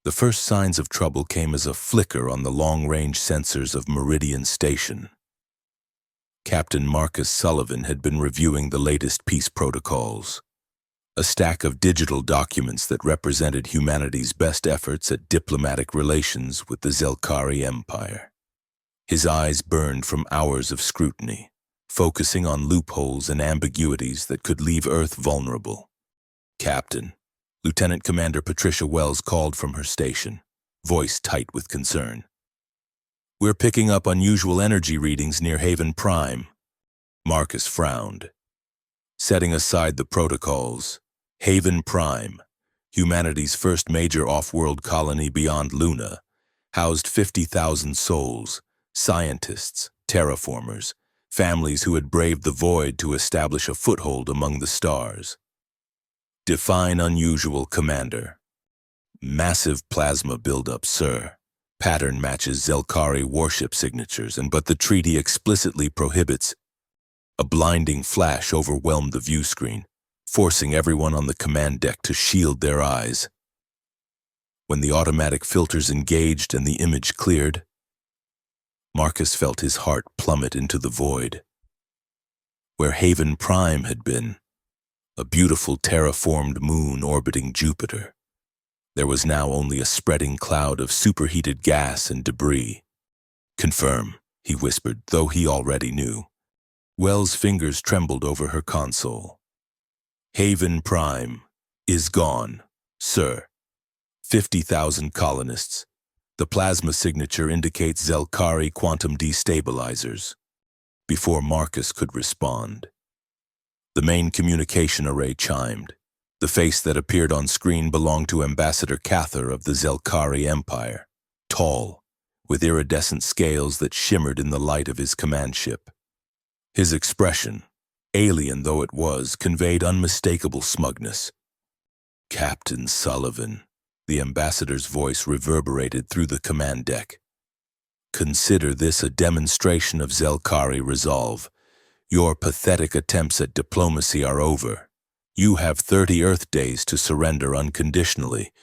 The first signs of trouble came as a flicker on the long-range sensors of Meridian Station. Captain Marcus Sullivan had been reviewing the latest peace protocols, a stack of digital documents that represented humanity's best efforts at diplomatic relations with the Zelkari Empire. His eyes burned from hours of scrutiny, focusing on loopholes and ambiguities that could leave Earth vulnerable. "Captain," Lieutenant Commander Patricia Wells called from her station, voice tight with concern. "We're picking up unusual energy readings near Haven Prime." Marcus frowned. Setting aside the protocols, Haven Prime, humanity's first major off-world colony beyond Luna, housed 50,000 souls, scientists, terraformers, families who had braved the void to establish a foothold among the stars. "Define unusual, Commander." "Massive plasma buildup, sir. Pattern matches Zelkari warship signatures, but the treaty explicitly prohibits." A blinding flash overwhelmed the view screen, forcing everyone on the command deck to shield their eyes. When the automatic filters engaged and the image cleared, Marcus felt his heart plummet into the void. Where Haven Prime had been, a beautiful terraformed moon orbiting Jupiter, there was now only a spreading cloud of superheated gas and debris. "Confirm," he whispered, though he already knew. Wells' fingers trembled over her console. "Haven Prime is gone, sir. 50,000 colonists. The plasma signature indicates Zelkari quantum destabilizers." Before Marcus could respond, the main communication array chimed. The face that appeared on screen belonged to Ambassador Cather of the Zelkari Empire, tall, with iridescent scales that shimmered in the light of his command ship. His expression, alien though it was, conveyed unmistakable smugness. "Captain Sullivan," the ambassador's voice reverberated through the command deck. "Consider this a demonstration of Zelkari resolve. Your pathetic attempts at diplomacy are over. You have 30 Earth days to surrender unconditionally,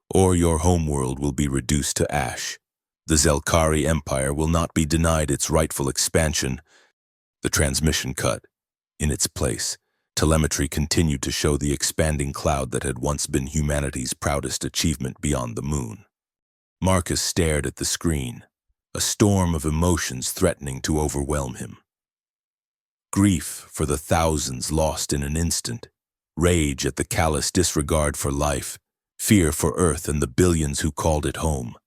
or your homeworld will be reduced to ash. The Zelkari Empire will not be denied its rightful expansion." The transmission cut. In its place, telemetry continued to show the expanding cloud that had once been humanity's proudest achievement beyond the moon. Marcus stared at the screen, a storm of emotions threatening to overwhelm him. Grief for the thousands lost in an instant, rage at the callous disregard for life, fear for Earth and the billions who called it home.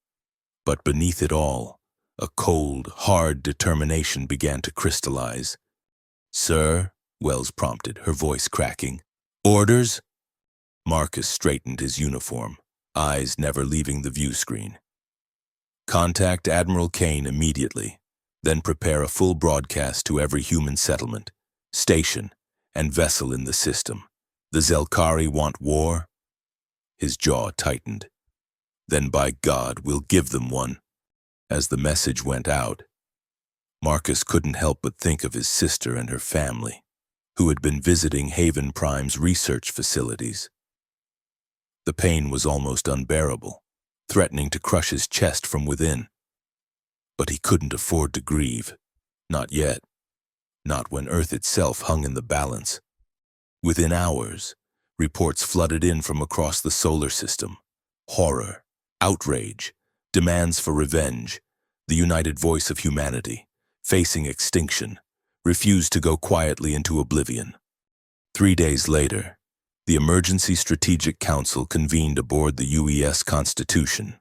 But beneath it all, a cold, hard determination began to crystallize. "Sir," Wells prompted, her voice cracking. "Orders?" Marcus straightened his uniform, eyes never leaving the view screen. "Contact Admiral Kane immediately, then prepare a full broadcast to every human settlement, station, and vessel in the system. The Zelkari want war?" His jaw tightened. "Then by God, we'll give them one." As the message went out, Marcus couldn't help but think of his sister and her family, who had been visiting Haven Prime's research facilities. The pain was almost unbearable, threatening to crush his chest from within. But he couldn't afford to grieve. Not yet. Not when Earth itself hung in the balance. Within hours, reports flooded in from across the solar system. Horror, outrage, demands for revenge. The united voice of humanity, facing extinction, refused to go quietly into oblivion. 3 days later, the Emergency Strategic Council convened aboard the UES Constitution,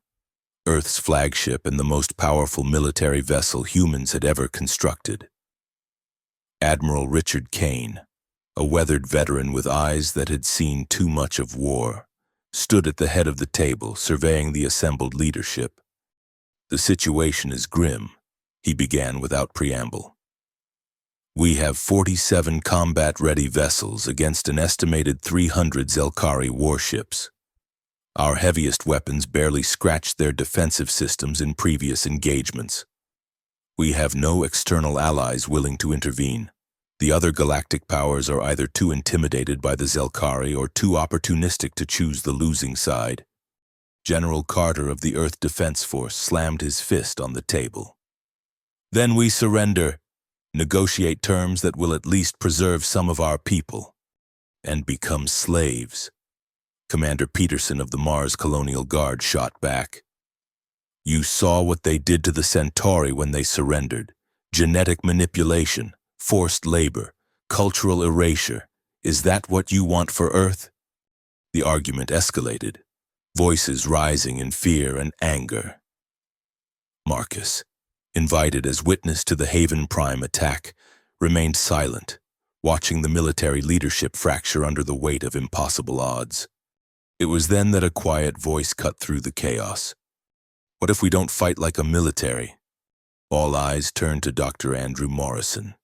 Earth's flagship and the most powerful military vessel humans had ever constructed. Admiral Richard Kane, a weathered veteran with eyes that had seen too much of war, stood at the head of the table, surveying the assembled leadership. "The situation is grim," he began without preamble. "We have 47 combat-ready vessels against an estimated 300 Zelkari warships. Our heaviest weapons barely scratched their defensive systems in previous engagements. We have no external allies willing to intervene. The other galactic powers are either too intimidated by the Zelkari or too opportunistic to choose the losing side. General Carter of the Earth Defense Force slammed his fist on the table. Then we surrender, negotiate terms that will at least preserve some of our people, and become slaves. Commander Peterson of the Mars Colonial Guard shot back. You saw what they did to the Centauri when they surrendered. Genetic manipulation, forced labor, cultural erasure. Is that what you want for Earth? The argument escalated, voices rising in fear and anger. Marcus, invited as witness to the Haven Prime attack, remained silent, watching the military leadership fracture under the weight of impossible odds. It was then that a quiet voice cut through the chaos. What if we don't fight like a military? All eyes turned to Dr. Andrew Morrison,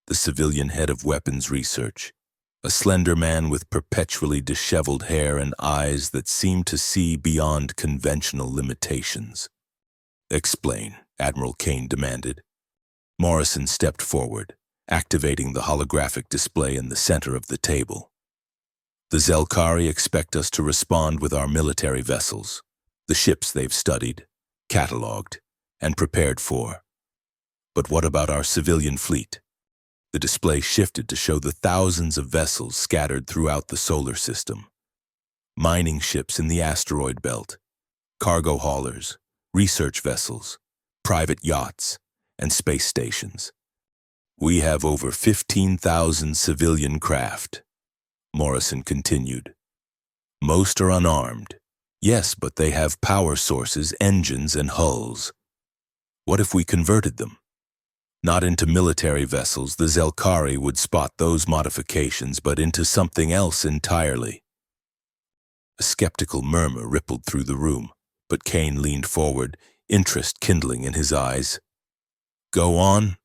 the civilian head of weapons research, a slender man with perpetually disheveled hair and eyes that seemed to see beyond conventional limitations. Explain, Admiral Kane demanded. Morrison stepped forward, activating the holographic display in the center of the table. The Zelkari expect us to respond with our military vessels, the ships they've studied, cataloged, and prepared for. But what about our civilian fleet? The display shifted to show the thousands of vessels scattered throughout the solar system. Mining ships in the asteroid belt, cargo haulers, research vessels, private yachts, and space stations. We have over 15,000 civilian craft. Morrison continued. Most are unarmed. Yes, but they have power sources, engines, and hulls. What if we converted them? Not into military vessels, the Zelkari would spot those modifications, but into something else entirely. A skeptical murmur rippled through the room, but Kane leaned forward, interest kindling in his eyes. Go on.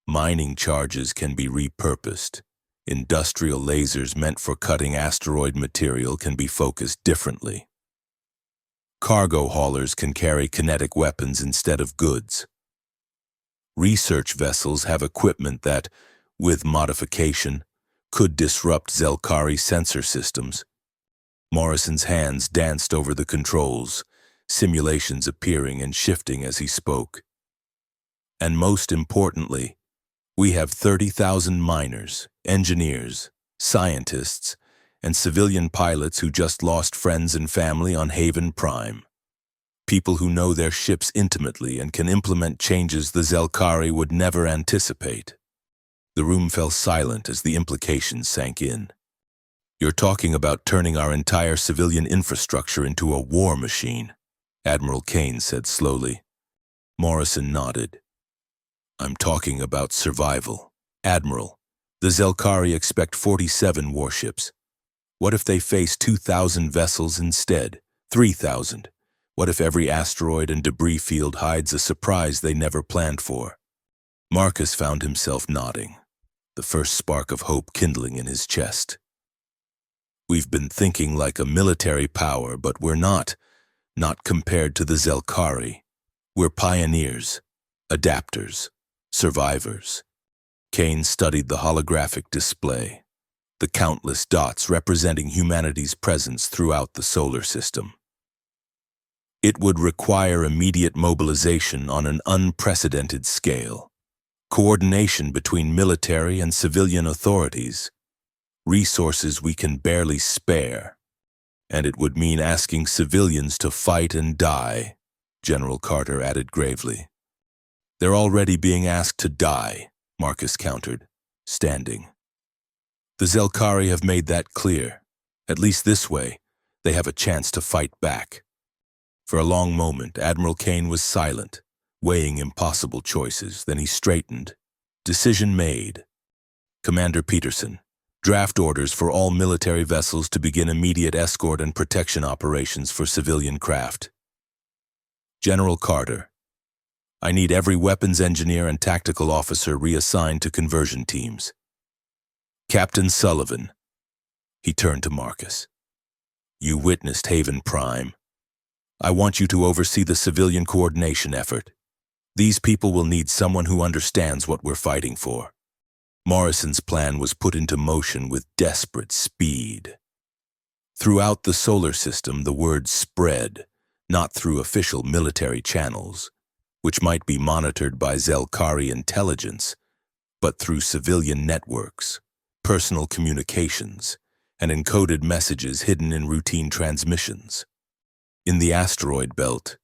Mining charges can be repurposed. Industrial lasers meant for cutting asteroid material can be focused differently. Cargo haulers can carry kinetic weapons instead of goods. Research vessels have equipment that, with modification, could disrupt Zelkari sensor systems. Morrison's hands danced over the controls, simulations appearing and shifting as he spoke. And most importantly, we have 30,000 miners, engineers, scientists, and civilian pilots who just lost friends and family on Haven Prime. People who know their ships intimately and can implement changes the Zelkari would never anticipate. The room fell silent as the implications sank in. You're talking about turning our entire civilian infrastructure into a war machine, Admiral Kane said slowly. Morrison nodded. I'm talking about survival. Admiral, the Zelkari expect 47 warships. What if they face 2,000 vessels instead? 3,000? What if every asteroid and debris field hides a surprise they never planned for? Marcus found himself nodding, the first spark of hope kindling in his chest. We've been thinking like a military power, but we're not compared to the Zelkari. We're pioneers, adapters, survivors. Kane studied the holographic display, the countless dots representing humanity's presence throughout the solar system. It would require immediate mobilization on an unprecedented scale, coordination between military and civilian authorities, resources we can barely spare, and it would mean asking civilians to fight and die, General Carter added gravely. They're already being asked to die, Marcus countered, standing. The Zelkari have made that clear. At least this way, they have a chance to fight back. For a long moment, Admiral Kane was silent, weighing impossible choices. Then he straightened. Decision made. Commander Peterson, draft orders for all military vessels to begin immediate escort and protection operations for civilian craft. General Carter, I need every weapons engineer and tactical officer reassigned to conversion teams. Captain Sullivan, he turned to Marcus. You witnessed Haven Prime. I want you to oversee the civilian coordination effort. These people will need someone who understands what we're fighting for. Morrison's plan was put into motion with desperate speed. Throughout the solar system, the word spread, not through official military channels, which might be monitored by Zelkari intelligence, but through civilian networks, personal communications, and encoded messages hidden in routine transmissions. In the asteroid belt,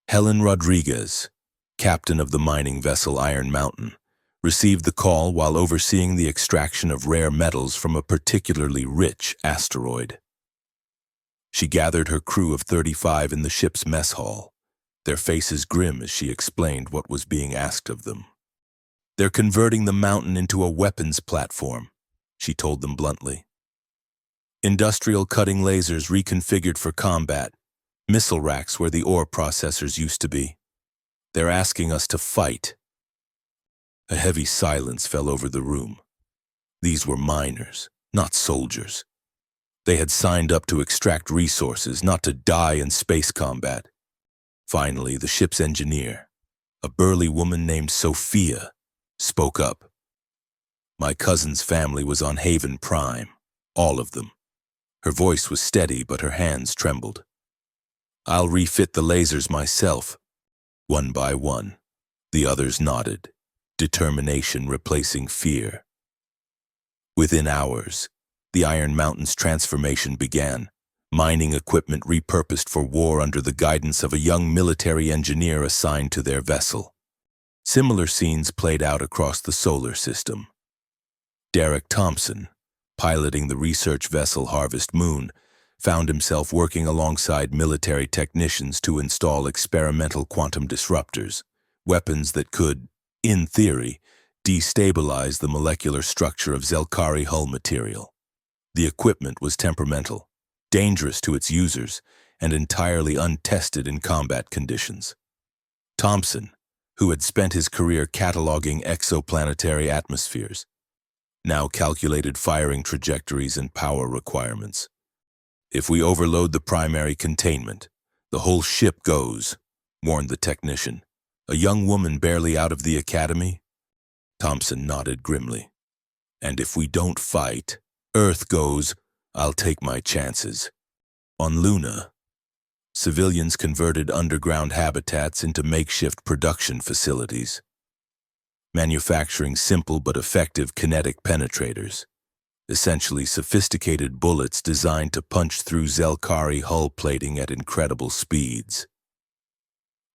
Helen Rodriguez, captain of the mining vessel Iron Mountain, received the call while overseeing the extraction of rare metals from a particularly rich asteroid. She gathered her crew of 35 in the ship's mess hall, their faces grim as she explained what was being asked of them. "They're converting the mountain into a weapons platform," she told them bluntly. "Industrial cutting lasers reconfigured for combat, missile racks where the ore processors used to be. They're asking us to fight." A heavy silence fell over the room. These were miners, not soldiers. They had signed up to extract resources, not to die in space combat. Finally, the ship's engineer, a burly woman named Sophia, spoke up. "My cousin's family was on Haven Prime, all of them." Her voice was steady, but her hands trembled. "I'll refit the lasers myself." One by one, the others nodded, determination replacing fear. Within hours, the Iron Mountain's transformation began, mining equipment repurposed for war under the guidance of a young military engineer assigned to their vessel. Similar scenes played out across the solar system. Derek Thompson, piloting the research vessel Harvest Moon, found himself working alongside military technicians to install experimental quantum disruptors, weapons that could, in theory, destabilize the molecular structure of Zelkari hull material. The equipment was temperamental, dangerous to its users, and entirely untested in combat conditions. Thompson, who had spent his career cataloging exoplanetary atmospheres, now calculated firing trajectories and power requirements. "If we overload the primary containment, the whole ship goes," warned the technician, a young woman barely out of the academy. Thompson nodded grimly. "And if we don't fight, Earth goes. I'll take my chances." On Luna, civilians converted underground habitats into makeshift production facilities, manufacturing simple but effective kinetic penetrators, essentially sophisticated bullets designed to punch through Zelkari hull plating at incredible speeds.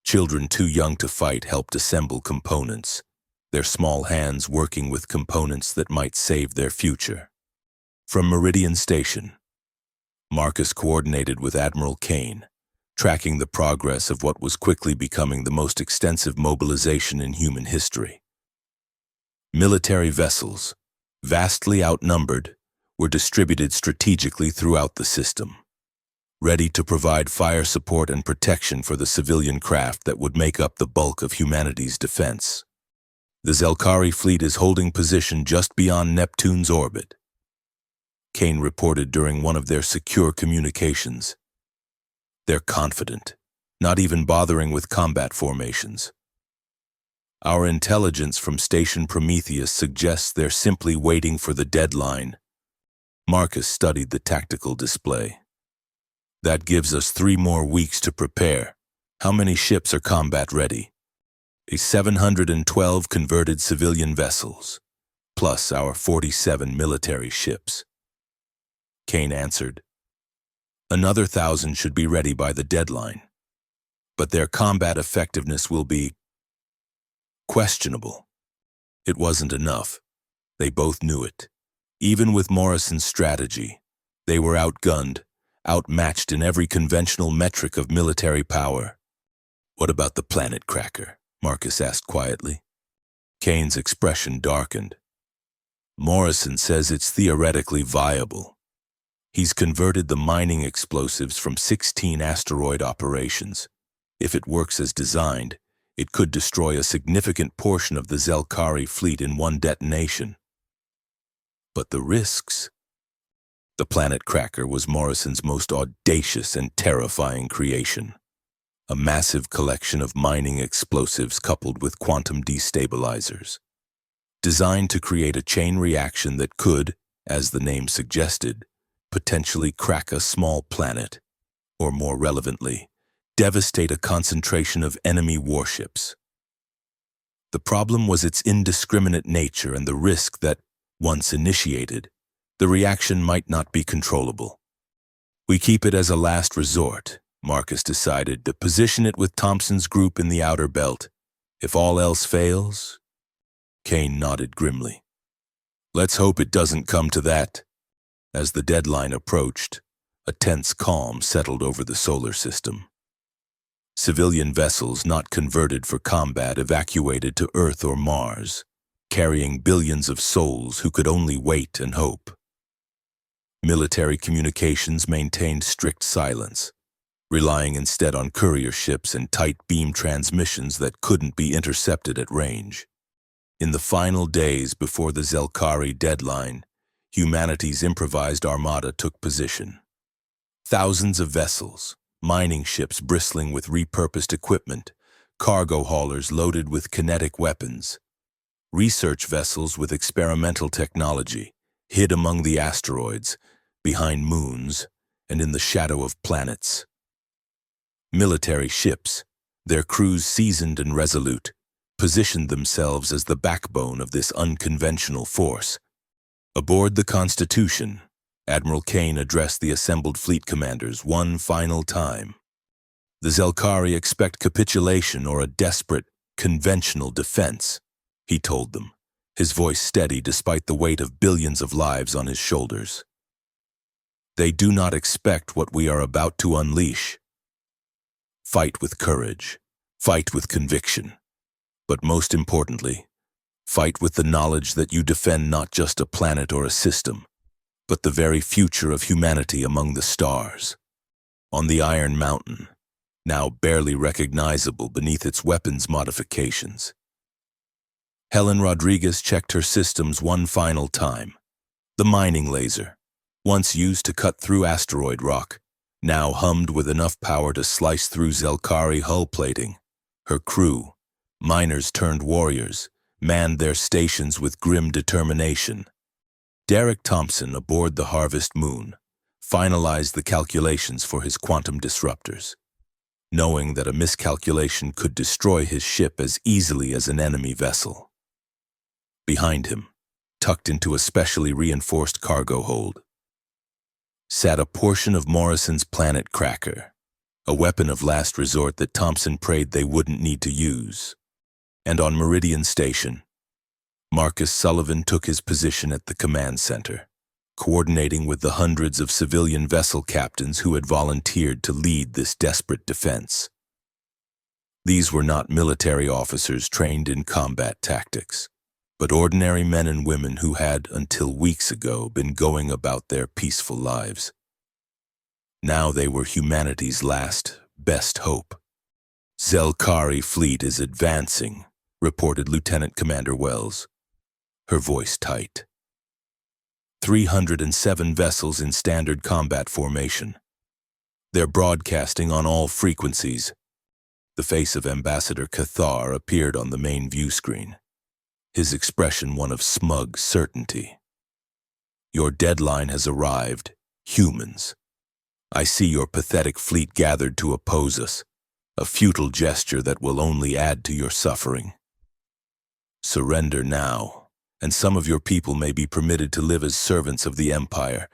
Children too young to fight helped assemble components, their small hands working with components that might save their future. From Meridian Station, Marcus coordinated with Admiral Kane, tracking the progress of what was quickly becoming the most extensive mobilization in human history. Military vessels, vastly outnumbered, were distributed strategically throughout the system, ready to provide fire support and protection for the civilian craft that would make up the bulk of humanity's defense. The Zelkari fleet is holding position just beyond Neptune's orbit, Kane reported during one of their secure communications. "They're confident, not even bothering with combat formations. Our intelligence from Station Prometheus suggests they're simply waiting for the deadline." Marcus studied the tactical display. "That gives us 3 more weeks to prepare. How many ships are combat ready?" 712 converted civilian vessels, plus our 47 military ships." Kane answered. "Another 1,000 should be ready by the deadline, but their combat effectiveness will be questionable." It wasn't enough. They both knew it. Even with Morrison's strategy, they were outgunned, outmatched in every conventional metric of military power. "What about the planet cracker?" Marcus asked quietly. Kane's expression darkened. "Morrison says it's theoretically viable. He's converted the mining explosives from 16 asteroid operations. If it works as designed, it could destroy a significant portion of the Zelkari fleet in one detonation. But the risks? The planet cracker was Morrison's most audacious and terrifying creation. A massive collection of mining explosives coupled with quantum destabilizers, designed to create a chain reaction that could, as the name suggested, potentially crack a small planet, or more relevantly, devastate a concentration of enemy warships. The problem was its indiscriminate nature and the risk that, once initiated, the reaction might not be controllable. We keep it as a last resort, Marcus decided, to position it with Thompson's group in the outer belt. If all else fails, Kane nodded grimly. Let's hope it doesn't come to that. As the deadline approached, a tense calm settled over the solar system. Civilian vessels not converted for combat evacuated to Earth or Mars, carrying billions of souls who could only wait and hope. Military communications maintained strict silence, relying instead on courier ships and tight beam transmissions that couldn't be intercepted at range. In the final days before the Zelkari deadline, humanity's improvised armada took position. Thousands of vessels, mining ships bristling with repurposed equipment, cargo haulers loaded with kinetic weapons, research vessels with experimental technology, hid among the asteroids, behind moons, and in the shadow of planets. Military ships, their crews seasoned and resolute, positioned themselves as the backbone of this unconventional force. Aboard the Constitution, Admiral Kane addressed the assembled fleet commanders one final time. The Zelkari expect capitulation or a desperate, conventional defense, he told them, his voice steady despite the weight of billions of lives on his shoulders. They do not expect what we are about to unleash. Fight with courage, fight with conviction, but most importantly, fight with the knowledge that you defend not just a planet or a system, but the very future of humanity among the stars. On the Iron Mountain, now barely recognizable beneath its weapons modifications, Helen Rodriguez checked her systems one final time. The mining laser, once used to cut through asteroid rock, now hummed with enough power to slice through Zelkari hull plating. Her crew, miners turned warriors, manned their stations with grim determination. Derek Thompson, aboard the Harvest Moon, finalized the calculations for his quantum disruptors, knowing that a miscalculation could destroy his ship as easily as an enemy vessel. Behind him, tucked into a specially reinforced cargo hold, sat a portion of Morrison's planet cracker, a weapon of last resort that Thompson prayed they wouldn't need to use. And on Meridian Station, Marcus Sullivan took his position at the command center, coordinating with the hundreds of civilian vessel captains who had volunteered to lead this desperate defense. These were not military officers trained in combat tactics, but ordinary men and women who had, until weeks ago, been going about their peaceful lives. Now they were humanity's last, best hope. Zelkari fleet is advancing, reported Lieutenant Commander Wells, her voice tight. 307 vessels in standard combat formation. They're broadcasting on all frequencies. The face of Ambassador Cathar appeared on the main view screen, his expression one of smug certainty. Your deadline has arrived, humans. I see your pathetic fleet gathered to oppose us, a futile gesture that will only add to your suffering. Surrender now, and some of your people may be permitted to live as servants of the Empire.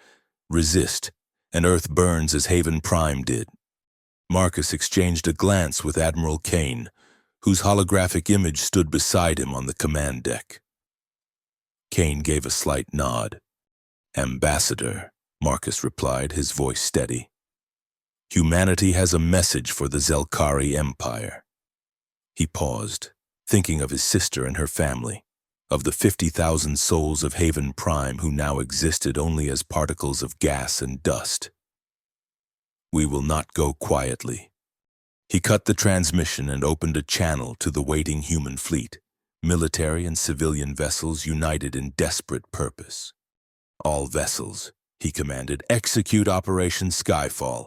Resist, and Earth burns as Haven Prime did. Marcus exchanged a glance with Admiral Kane, whose holographic image stood beside him on the command deck. Kane gave a slight nod. Ambassador, Marcus replied, his voice steady. Humanity has a message for the Zelkari Empire. He paused, thinking of his sister and her family, of the 50,000 souls of Haven Prime who now existed only as particles of gas and dust. We will not go quietly. He cut the transmission and opened a channel to the waiting human fleet, military and civilian vessels united in desperate purpose. All vessels, he commanded, execute Operation Skyfall.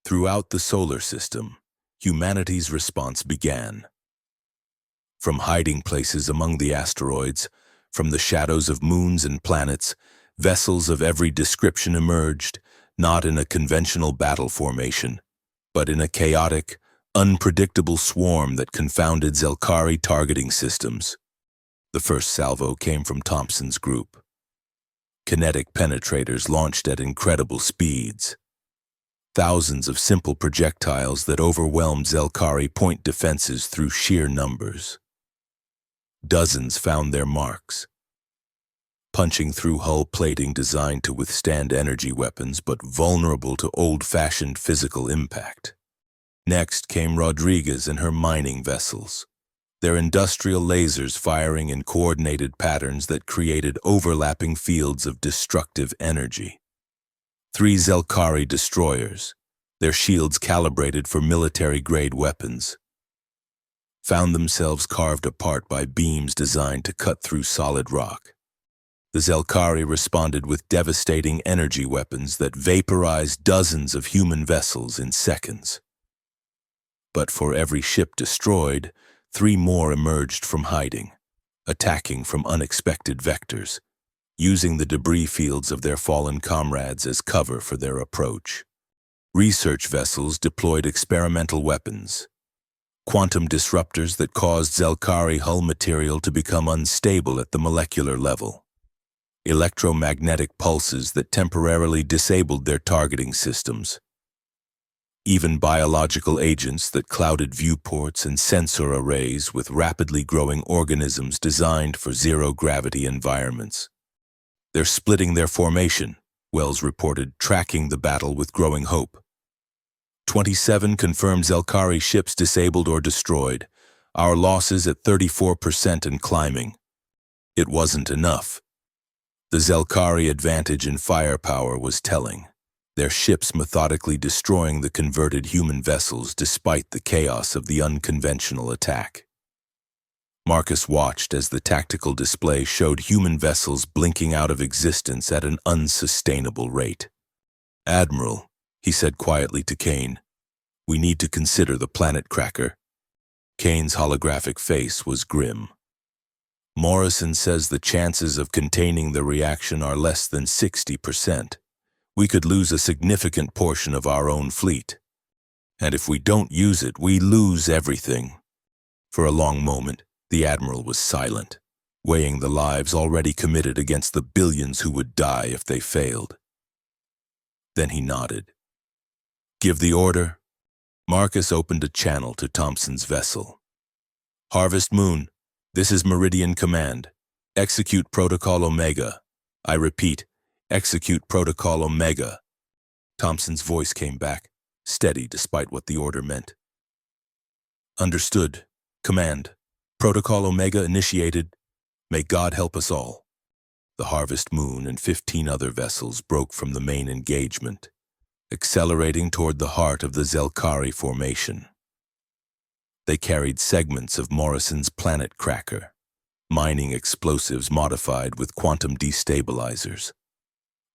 Throughout the solar system, humanity's response began. From hiding places among the asteroids, from the shadows of moons and planets, vessels of every description emerged, not in a conventional battle formation, but in a chaotic, unpredictable swarm that confounded Zelkari targeting systems. The first salvo came from Thompson's group. Kinetic penetrators launched at incredible speeds. Thousands of simple projectiles that overwhelmed Zelkari point defenses through sheer numbers. Dozens found their marks, punching through hull plating designed to withstand energy weapons but vulnerable to old-fashioned physical impact. Next came Rodriguez and her mining vessels, their industrial lasers firing in coordinated patterns that created overlapping fields of destructive energy. 3 Zelkari destroyers, their shields calibrated for military-grade weapons, found themselves carved apart by beams designed to cut through solid rock. The Zelkari responded with devastating energy weapons that vaporized dozens of human vessels in seconds. But for every ship destroyed, 3 more emerged from hiding, attacking from unexpected vectors, using the debris fields of their fallen comrades as cover for their approach. Research vessels deployed experimental weapons, quantum disruptors that caused Zelkari hull material to become unstable at the molecular level, electromagnetic pulses that temporarily disabled their targeting systems, even biological agents that clouded viewports and sensor arrays with rapidly growing organisms designed for zero-gravity environments. "They're splitting their formation," Wells reported, tracking the battle with growing hope. 27 confirmed Zelkari ships disabled or destroyed, our losses at 34% and climbing. It wasn't enough. The Zelkari advantage in firepower was telling, their ships methodically destroying the converted human vessels despite the chaos of the unconventional attack. Marcus watched as the tactical display showed human vessels blinking out of existence at an unsustainable rate. "Admiral," he said quietly to Kane, "we need to consider the planet cracker." Kane's holographic face was grim. "Morrison says the chances of containing the reaction are less than 60%. We could lose a significant portion of our own fleet. And if we don't use it, we lose everything." For a long moment, the Admiral was silent, weighing the lives already committed against the billions who would die if they failed. Then he nodded. "Give the order." Marcus opened a channel to Thompson's vessel. "Harvest Moon, this is Meridian Command. Execute Protocol Omega. I repeat, execute Protocol Omega." Thompson's voice came back, steady despite what the order meant. "Understood. Command. Protocol Omega initiated. May God help us all." The Harvest Moon and 15 other vessels broke from the main engagement, accelerating toward the heart of the Zelkari formation. They carried segments of Morrison's planet cracker, mining explosives modified with quantum destabilizers,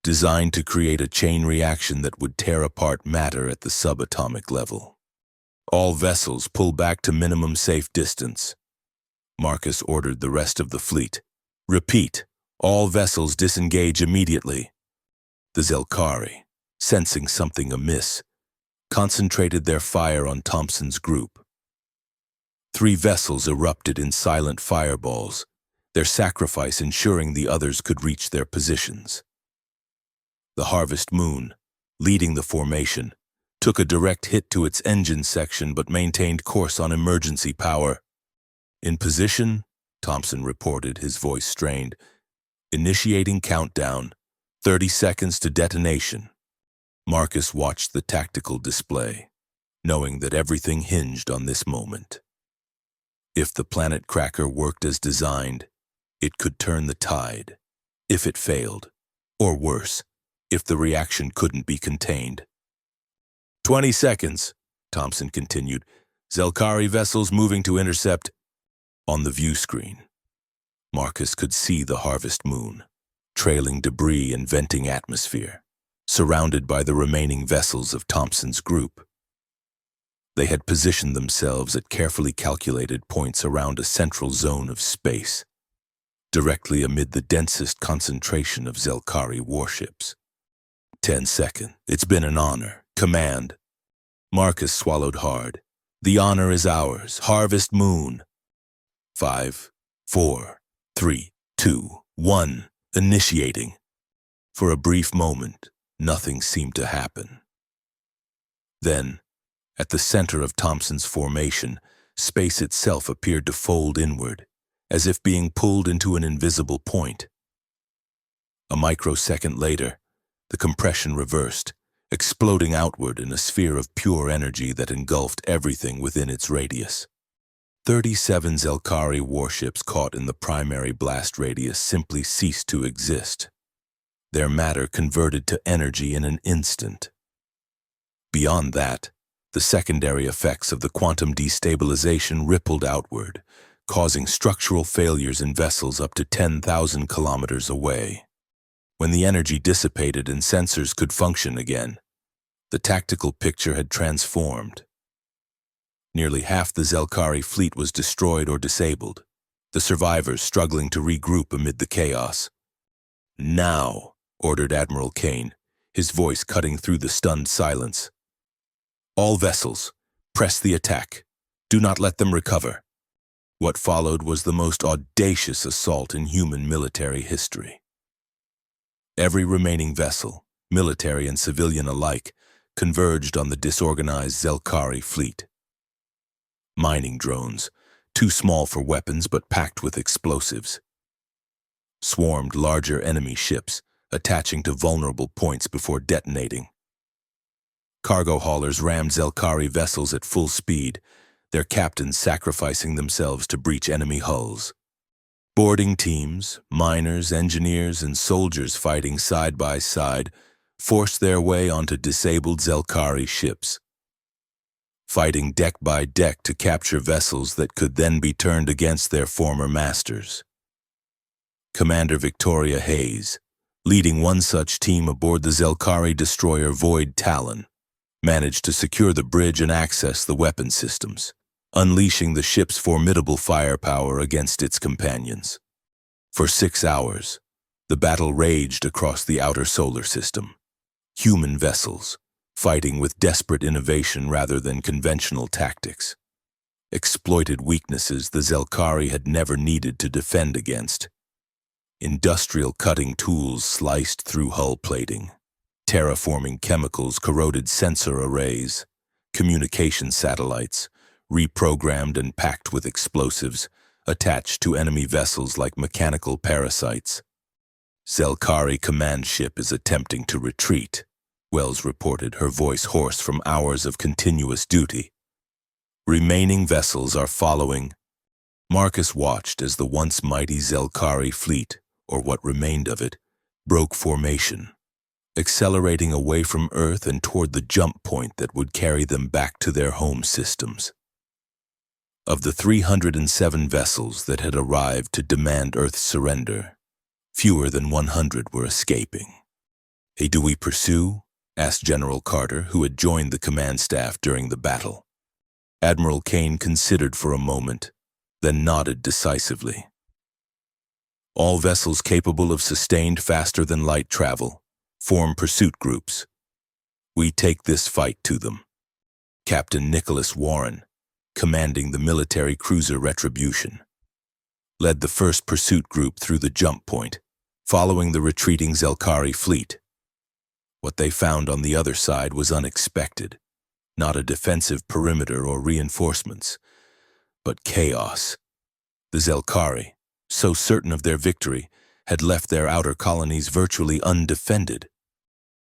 designed to create a chain reaction that would tear apart matter at the subatomic level. "All vessels pull back to minimum safe distance." Marcus ordered the rest of the fleet. "Repeat, all vessels disengage immediately." The Zelkari, sensing something amiss, concentrated their fire on Thompson's group. 3 vessels erupted in silent fireballs, their sacrifice ensuring the others could reach their positions. The Harvest Moon, leading the formation, took a direct hit to its engine section but maintained course on emergency power. "In position," Thompson reported, his voice strained. "Initiating countdown, 30 seconds to detonation." Marcus watched the tactical display, knowing that everything hinged on this moment. If the planet cracker worked as designed, it could turn the tide. If it failed, or worse, if the reaction couldn't be contained. 20 seconds, Thompson continued. "Zelkari vessels moving to intercept." On the view screen, Marcus could see the Harvest Moon, trailing debris and venting atmosphere, surrounded by the remaining vessels of Thompson's group. They had positioned themselves at carefully calculated points around a central zone of space, directly amid the densest concentration of Zelkari warships. 10 seconds. "It's been an honor. Command." Marcus swallowed hard. The honor is ours. Harvest Moon. 5, 4, 3, 2, 1. Initiating. For a brief moment, nothing seemed to happen. Then, at the center of Thompson's formation, space itself appeared to fold inward, as if being pulled into an invisible point. A microsecond later, the compression reversed, exploding outward in a sphere of pure energy that engulfed everything within its radius. 37 Zelkari warships caught in the primary blast radius simply ceased to exist. Their matter converted to energy in an instant. Beyond that, the secondary effects of the quantum destabilization rippled outward, causing structural failures in vessels up to 10,000 kilometers away. When the energy dissipated and sensors could function again, the tactical picture had transformed. Nearly half the Zelkari fleet was destroyed or disabled, the survivors struggling to regroup amid the chaos. "Now," ordered Admiral Kane, his voice cutting through the stunned silence. "All vessels, press the attack. Do not let them recover." What followed was the most audacious assault in human military history. Every remaining vessel, military and civilian alike, converged on the disorganized Zelkari fleet. Mining drones, too small for weapons but packed with explosives, swarmed larger enemy ships, attaching to vulnerable points before detonating. Cargo haulers rammed Zelkari vessels at full speed, their captains sacrificing themselves to breach enemy hulls. Boarding teams, miners, engineers, and soldiers fighting side by side forced their way onto disabled Zelkari ships, fighting deck by deck to capture vessels that could then be turned against their former masters. Commander Victoria Hayes, leading one such team aboard the Zelkari destroyer Void Talon, managed to secure the bridge and access the weapon systems, unleashing the ship's formidable firepower against its companions. For 6 hours, the battle raged across the outer solar system. Human vessels, fighting with desperate innovation rather than conventional tactics, exploited weaknesses the Zelkari had never needed to defend against. Industrial cutting tools sliced through hull plating. Terraforming chemicals corroded sensor arrays. Communication satellites, reprogrammed and packed with explosives, attached to enemy vessels like mechanical parasites. "Zelkari command ship is attempting to retreat," Wells reported, her voice hoarse from hours of continuous duty. "Remaining vessels are following." Marcus watched as the once mighty Zelkari fleet, or what remained of it, broke formation, accelerating away from Earth and toward the jump point that would carry them back to their home systems. Of the 307 vessels that had arrived to demand Earth's surrender, fewer than 100 were escaping. "Hey, do we pursue?" asked General Carter, who had joined the command staff during the battle. Admiral Kane considered for a moment, then nodded decisively. "All vessels capable of sustained faster-than-light travel form pursuit groups. We take this fight to them." Captain Nicholas Warren, commanding the military cruiser Retribution, led the first pursuit group through the jump point, following the retreating Zelkari fleet. What they found on the other side was unexpected, not a defensive perimeter or reinforcements, but chaos. The Zelkari, so certain of their victory, had left their outer colonies virtually undefended.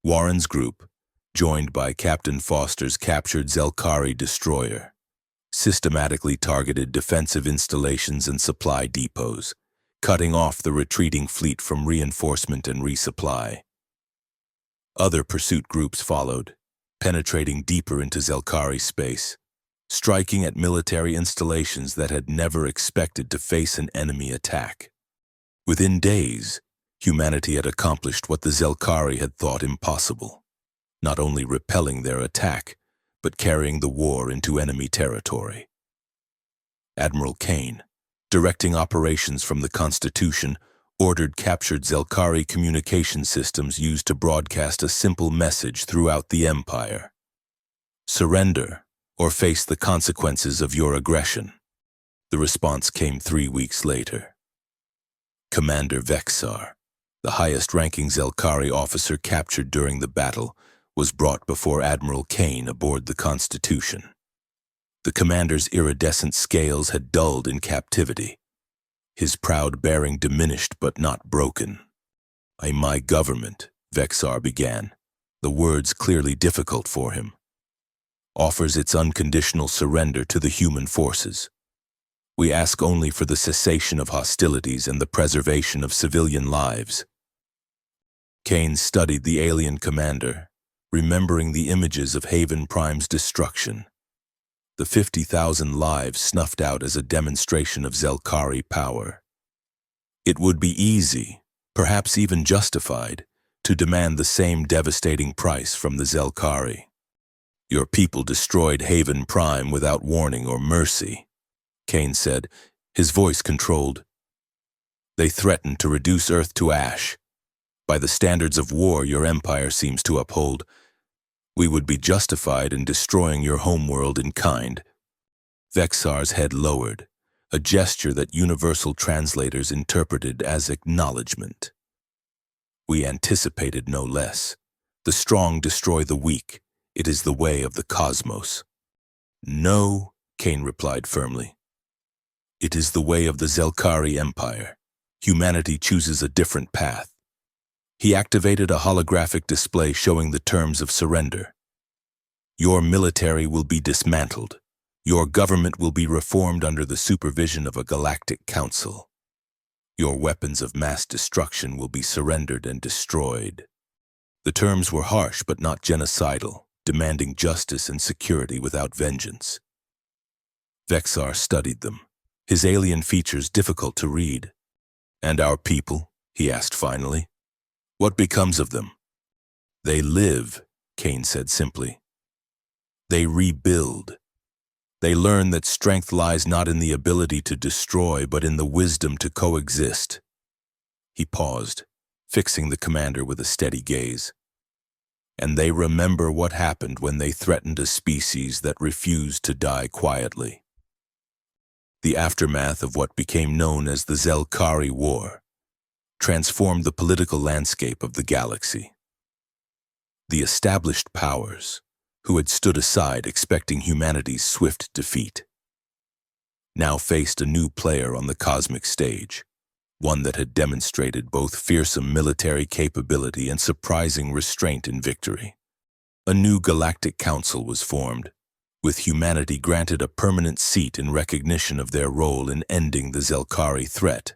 Warren's group, joined by Captain Foster's captured Zelkari destroyer, systematically targeted defensive installations and supply depots, cutting off the retreating fleet from reinforcement and resupply. Other pursuit groups followed, penetrating deeper into Zelkari space, striking at military installations that had never expected to face an enemy attack. Within days, humanity had accomplished what the Zelkari had thought impossible, not only repelling their attack, but carrying the war into enemy territory. Admiral Kane, directing operations from the Constitution, ordered captured Zelkari communication systems used to broadcast a simple message throughout the Empire. Surrender, or face the consequences of your aggression. The response came 3 weeks later. Commander Vexar, the highest-ranking Zelkari officer captured during the battle, was brought before Admiral Kane aboard the Constitution. The commander's iridescent scales had dulled in captivity. His proud bearing diminished but not broken. My government, Vexar began, the words clearly difficult for him, offers its unconditional surrender to the human forces. We ask only for the cessation of hostilities and the preservation of civilian lives. Kane studied the alien commander, remembering the images of Haven Prime's destruction. The 50,000 lives snuffed out as a demonstration of Zelkari power. It would be easy, perhaps even justified, to demand the same devastating price from the Zelkari. Your people destroyed Haven Prime without warning or mercy, Kane said, his voice controlled. They threatened to reduce Earth to ash. By the standards of war your empire seems to uphold, we would be justified in destroying your homeworld in kind. Vexar's head lowered, a gesture that universal translators interpreted as acknowledgement. We anticipated no less. The strong destroy the weak. It is the way of the cosmos. No, Kane replied firmly. It is the way of the Zelkari Empire. Humanity chooses a different path. He activated a holographic display showing the terms of surrender. Your military will be dismantled. Your government will be reformed under the supervision of a galactic council. Your weapons of mass destruction will be surrendered and destroyed. The terms were harsh but not genocidal, demanding justice and security without vengeance. Vexar studied them, his alien features difficult to read. And our people? He asked finally. What becomes of them? They live, Kane said simply. They rebuild. They learn that strength lies not in the ability to destroy, but in the wisdom to coexist. He paused, fixing the commander with a steady gaze. And they remember what happened when they threatened a species that refused to die quietly. The aftermath of what became known as the Zelkari War transformed the political landscape of the galaxy. The established powers, who had stood aside expecting humanity's swift defeat, now faced a new player on the cosmic stage, one that had demonstrated both fearsome military capability and surprising restraint in victory. A new galactic council was formed, with humanity granted a permanent seat in recognition of their role in ending the Zelkari threat.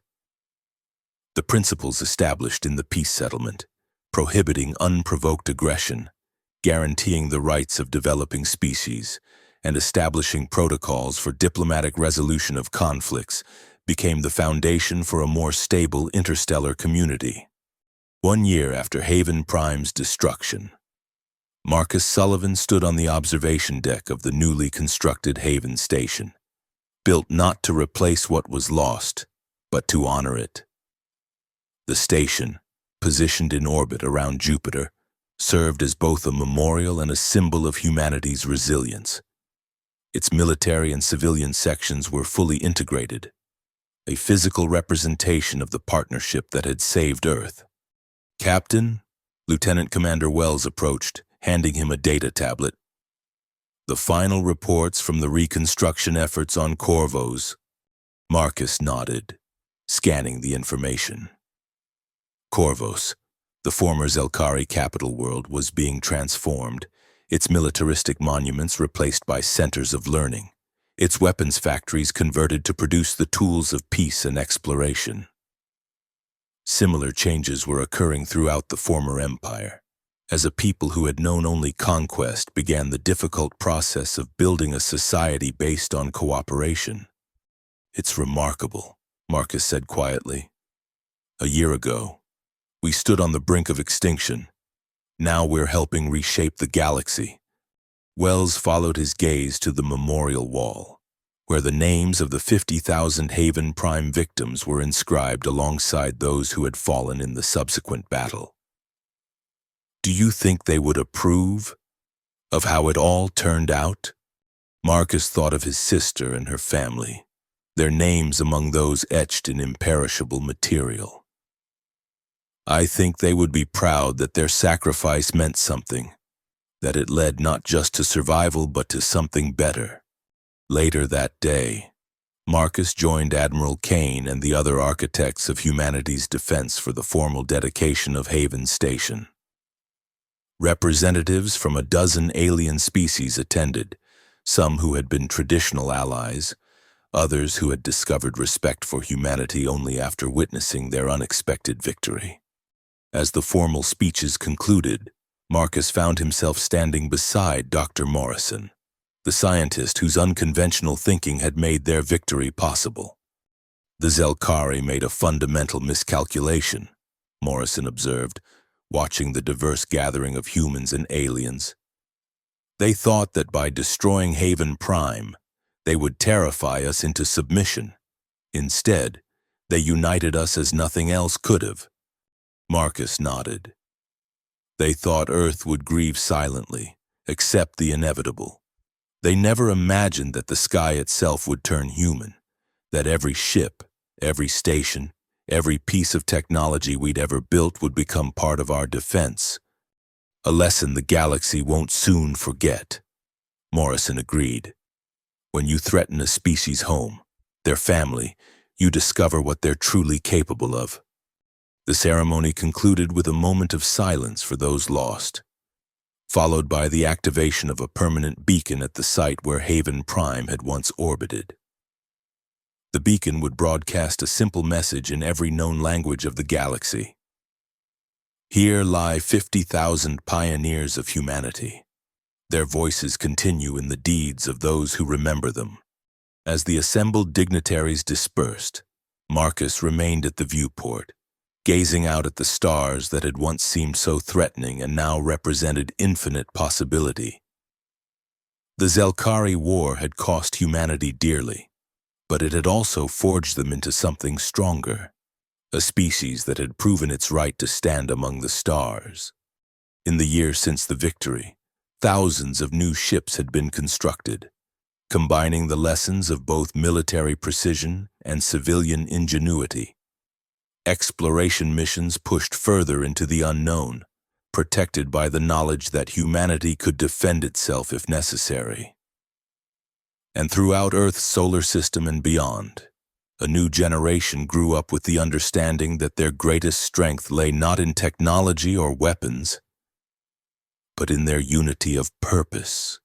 The principles established in the peace settlement, prohibiting unprovoked aggression, guaranteeing the rights of developing species, and establishing protocols for diplomatic resolution of conflicts, became the foundation for a more stable interstellar community. 1 year after Haven Prime's destruction, Marcus Sullivan stood on the observation deck of the newly constructed Haven Station, built not to replace what was lost, but to honor it. The station, positioned in orbit around Jupiter, served as both a memorial and a symbol of humanity's resilience. Its military and civilian sections were fully integrated, a physical representation of the partnership that had saved Earth. Captain, Lieutenant Commander Wells approached, handing him a data tablet. The final reports from the reconstruction efforts on Corvos. Marcus nodded, scanning the information. Corvos, the former Zelkari capital world, was being transformed, its militaristic monuments replaced by centers of learning, its weapons factories converted to produce the tools of peace and exploration. Similar changes were occurring throughout the former empire, as a people who had known only conquest began the difficult process of building a society based on cooperation. It's remarkable, Marcus said quietly. A year ago, we stood on the brink of extinction. Now we're helping reshape the galaxy. Wells followed his gaze to the memorial wall, where the names of the 50,000 Haven Prime victims were inscribed alongside those who had fallen in the subsequent battle. Do you think they would approve? Of how it all turned out? Marcus thought of his sister and her family, their names among those etched in imperishable material. I think they would be proud that their sacrifice meant something, that it led not just to survival but to something better. Later that day, Marcus joined Admiral Kane and the other architects of humanity's defense for the formal dedication of Haven Station. Representatives from a dozen alien species attended, some who had been traditional allies, others who had discovered respect for humanity only after witnessing their unexpected victory. As the formal speeches concluded, Marcus found himself standing beside Dr. Morrison, the scientist whose unconventional thinking had made their victory possible. The Zelkari made a fundamental miscalculation, Morrison observed, watching the diverse gathering of humans and aliens. They thought that by destroying Haven Prime, they would terrify us into submission. Instead, they united us as nothing else could have. Marcus nodded. They thought Earth would grieve silently, accept the inevitable. They never imagined that the sky itself would turn human, that every ship, every station, every piece of technology we'd ever built would become part of our defense. A lesson the galaxy won't soon forget. Morrison agreed. When you threaten a species' home, their family, you discover what they're truly capable of. The ceremony concluded with a moment of silence for those lost, followed by the activation of a permanent beacon at the site where Haven Prime had once orbited. The beacon would broadcast a simple message in every known language of the galaxy. Here lie 50,000 pioneers of humanity. Their voices continue in the deeds of those who remember them. As the assembled dignitaries dispersed, Marcus remained at the viewport, gazing out at the stars that had once seemed so threatening and now represented infinite possibility. The Zelkari War had cost humanity dearly, but it had also forged them into something stronger, a species that had proven its right to stand among the stars. In the years since the victory, thousands of new ships had been constructed, combining the lessons of both military precision and civilian ingenuity. Exploration missions pushed further into the unknown, protected by the knowledge that humanity could defend itself if necessary. And throughout Earth's solar system and beyond, a new generation grew up with the understanding that their greatest strength lay not in technology or weapons, but in their unity of purpose.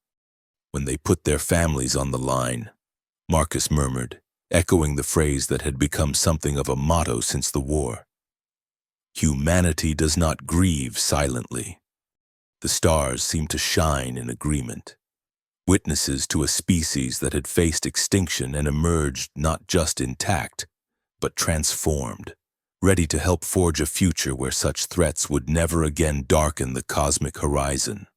When they put their families on the line, Marcus murmured, echoing the phrase that had become something of a motto since the war. Humanity does not grieve silently. The stars seem to shine in agreement, witnesses to a species that had faced extinction and emerged not just intact, but transformed, ready to help forge a future where such threats would never again darken the cosmic horizon.